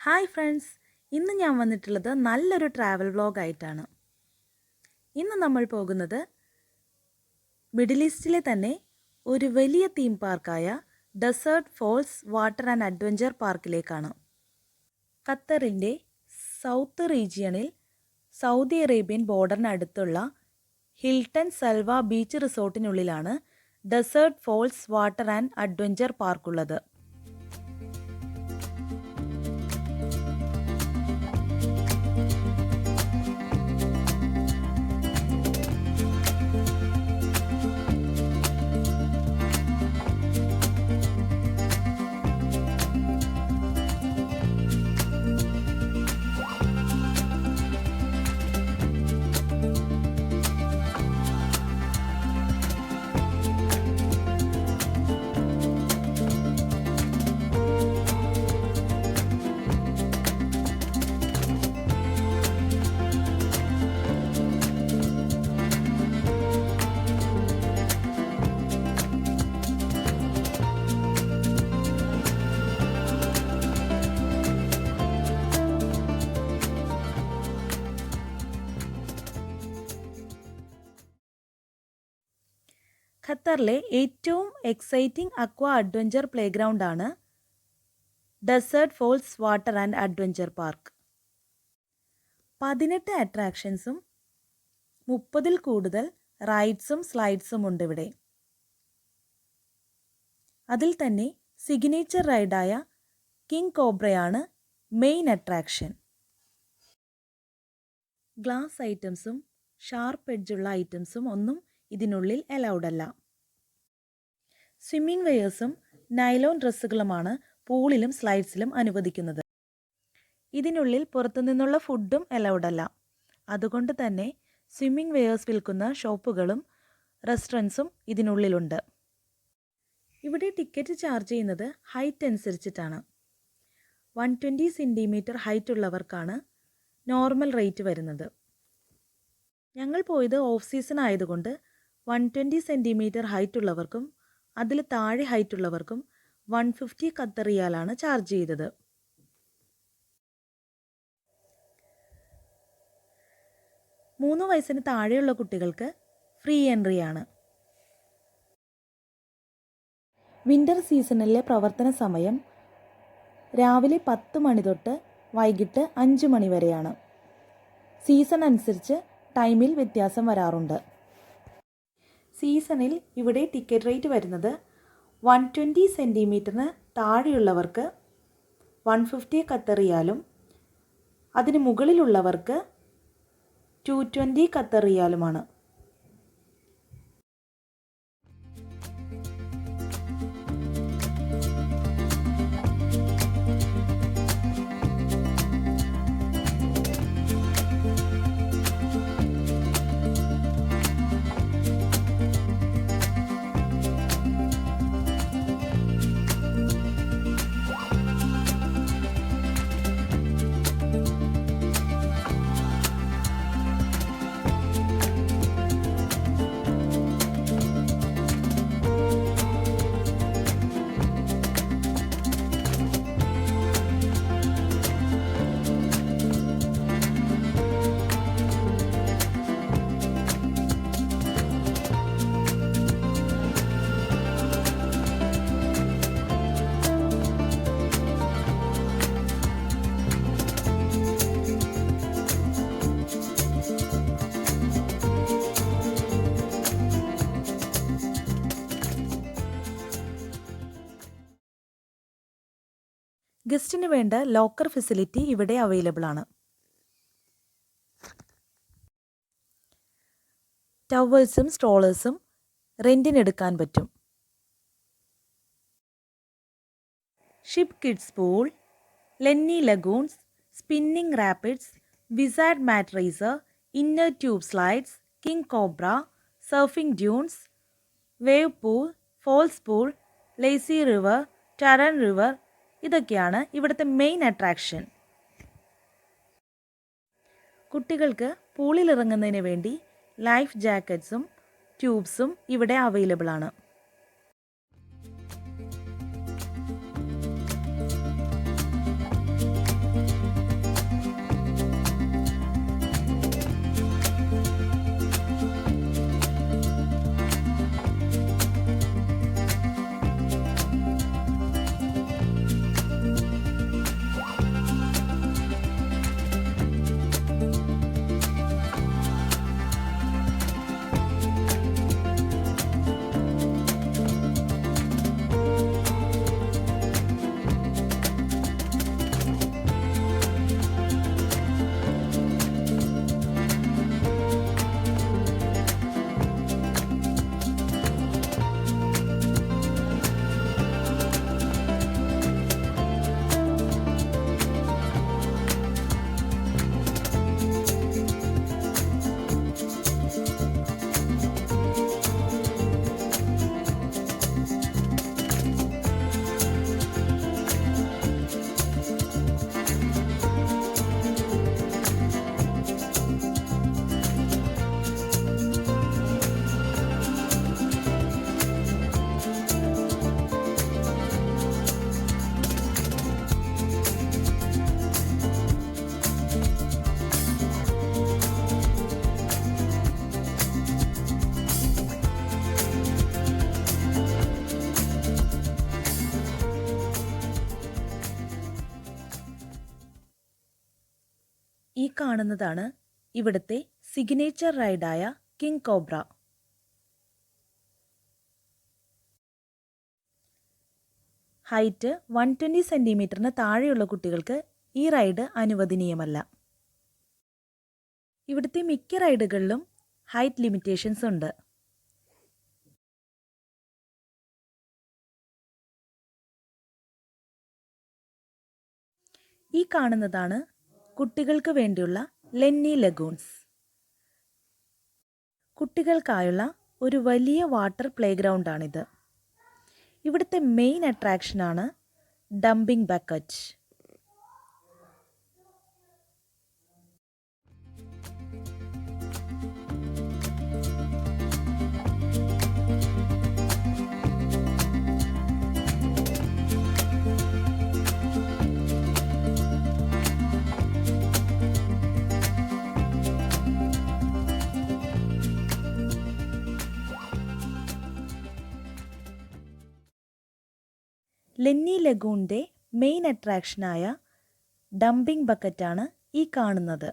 Hi friends, ഇന്ന് ഞാൻ വന്നിട്ടുള്ളത് നല്ലൊരു ട്രാവൽ വ്ളോഗായിട്ടാണ്. ഇന്ന് നമ്മൾ പോകുന്നത് മിഡിൽ ഈസ്റ്റിലെ തന്നെ ഒരു വലിയ തീം പാർക്കായ Desert Falls Water and Adventure പാർക്കിലേക്കാണ്. ഖത്തറിൻ്റെ സൗത്ത് റീജിയണിൽ സൗദി അറേബ്യൻ ബോർഡറിനടുത്തുള്ള ഹിൽട്ടൺ സൽവ ബീച്ച് റിസോർട്ടിനുള്ളിലാണ് Desert Falls Water and Adventure പാർക്കുള്ളത്. ഖത്തറിലെ ഏറ്റവും എക്സൈറ്റിംഗ് അക്വാ അഡ്വഞ്ചർ പ്ലേഗ്രൗണ്ടാണ് Desert Falls Water and Adventure Park. 18 അട്രാക്ഷൻസും 30-ൽ കൂടുതൽ റൈഡ്സും സ്ലൈഡ്സും ഉണ്ട് ഇവിടെ. അതിൽ തന്നെ സിഗ്നേച്ചർ റൈഡായ കിങ് കോബ്രയാണ് മെയിൻ അട്രാക്ഷൻ. ഗ്ലാസ് ഐറ്റംസും ഷാർപ്പ് എഡ്ജുള്ള ഐറ്റംസും ഒന്നും ഇതിനുള്ളിൽ അലൗഡ് അല്ല. സ്വിമ്മിംഗ് വെയേഴ്സും നൈലോൺ ഡ്രസ്സുകളുമാണ് പൂളിലും സ്ലൈഡ്സിലും അനുവദിക്കുന്നത്. ഇതിനുള്ളിൽ പുറത്തുനിന്നുള്ള ഫുഡും അലൗഡ് അല്ല. അതുകൊണ്ട് തന്നെ സ്വിമ്മിംഗ് വെയേഴ്സ് വിൽക്കുന്ന ഷോപ്പുകളും റെസ്റ്റോറൻറ്റ്സും ഇതിനുള്ളിലുണ്ട്. ഇവിടെ ടിക്കറ്റ് ചാർജ് ചെയ്യുന്നത് ഹൈറ്റ് അനുസരിച്ചിട്ടാണ്. 120 സെൻറ്റിമീറ്റർ ഹൈറ്റ് ഉള്ളവർക്കാണ് നോർമൽ റേറ്റ് വരുന്നത്. ഞങ്ങൾ പോയത് ഓഫ് സീസൺ ആയതുകൊണ്ട് 120 സെൻറ്റിമീറ്റർ ഹൈറ്റ് ഉള്ളവർക്കും അതിൽ താഴെ ഹൈറ്റ് ഉള്ളവർക്കും 150 ഖത്തർ റിയാലാണ് ചാർജ് ചെയ്തത്. മൂന്ന് വയസ്സിന് താഴെയുള്ള കുട്ടികൾക്ക് ഫ്രീ എൻട്രി ആണ്. വിൻ്റർ സീസണിലെ പ്രവർത്തന സമയം രാവിലെ 10 മണി തൊട്ട് വൈകിട്ട് 5 മണി വരെയാണ്. സീസൺ അനുസരിച്ച് ടൈമിൽ വ്യത്യാസം വരാറുണ്ട്. സീസണിൽ ഇവിടെ ടിക്കറ്റ് റേറ്റ് വരുന്നത് 120 സെൻറ്റിമീറ്ററിന് താഴെയുള്ളവർക്ക് 150 ഖത്തർ റിയാലും അതിന് മുകളിലുള്ളവർക്ക് 220 ഖത്തർ റിയാലുമാണ്. ഗസ്റ്റിന് വേണ്ട ലോക്കർ ഫെസിലിറ്റി ഇവിടെ അവൈലബിൾ ആണ്. ടവൽസും സ്ട്രോളേഴ്സും റെൻറ്റിനെടുക്കാൻ പറ്റും. Ship kids pool, Lenny lagoons, spinning rapids, wizard mat racer, inner tube slides, King Cobra, surfing dunes, wave pool, falls pool, lazy river, torrent river ഇതൊക്കെയാണ് ഇവിടുത്തെ മെയിൻ അട്രാക്ഷൻ. കുട്ടികൾക്ക് പൂളിൽ ഇറങ്ങുന്നതിന് വേണ്ടി ലൈഫ് ജാക്കറ്റ്സും ട്യൂബ്സും ഇവിടെ അവൈലബിൾ ആണ്. ഈ കാണുന്നതാണ് ഇവിടുത്തെ സിഗ്നേച്ചർ റൈഡായ കിങ് കോബ്ര. ഹൈറ്റ് 120 സെൻറ്റിമീറ്ററിന് താഴെയുള്ള കുട്ടികൾക്ക് ഈ റൈഡ് അനുവദനീയമല്ല. ഇവിടുത്തെ മിക്ക റൈഡുകളിലും ഹൈറ്റ് ലിമിറ്റേഷൻസ് ഉണ്ട്. ഈ കാണുന്നതാണ് കുട്ടികൾക്ക് വേണ്ടിയുള്ള ലെന്നി ലഗൂൺസ്. കുട്ടികൾക്കായുള്ള ഒരു വലിയ വാട്ടർ പ്ലേ ഗ്രൗണ്ടാണിത്. ഇവിടുത്തെ മെയിൻ അട്രാക്ഷനാണ് ഡംപിംഗ് ബക്കറ്റ്. ലെന്നി ലഗൂണിൻ്റെ മെയിൻ അട്രാക്ഷനായ ഡംപിംഗ് ബക്കറ്റാണ് ഈ കാണുന്നത്.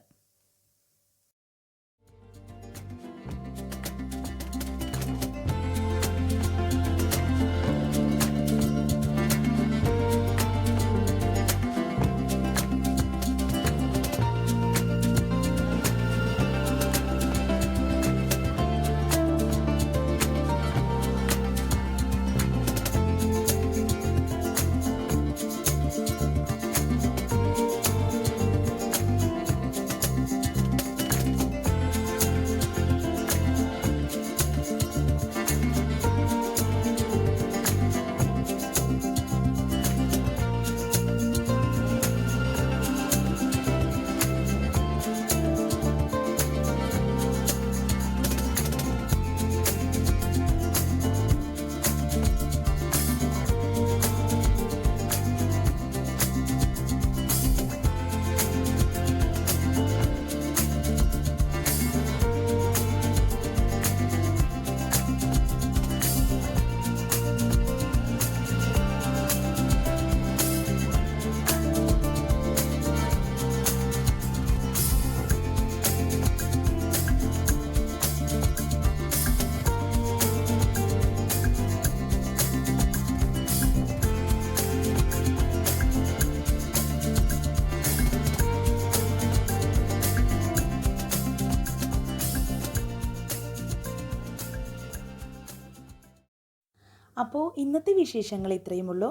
അപ്പോൾ ഇന്നത്തെ വിശേഷങ്ങൾ ഇത്രയുമുള്ളൂ.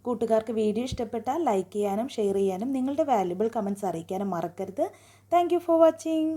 കൂട്ടുകാർക്ക് വീഡിയോ ഇഷ്ടപ്പെട്ടാൽ ലൈക്ക് ചെയ്യാനും ഷെയർ ചെയ്യാനും നിങ്ങളുടെ വാല്യുബിൾ കമൻറ്റ്സ് അറിയിക്കാനും മറക്കരുത്. Thank you for watching.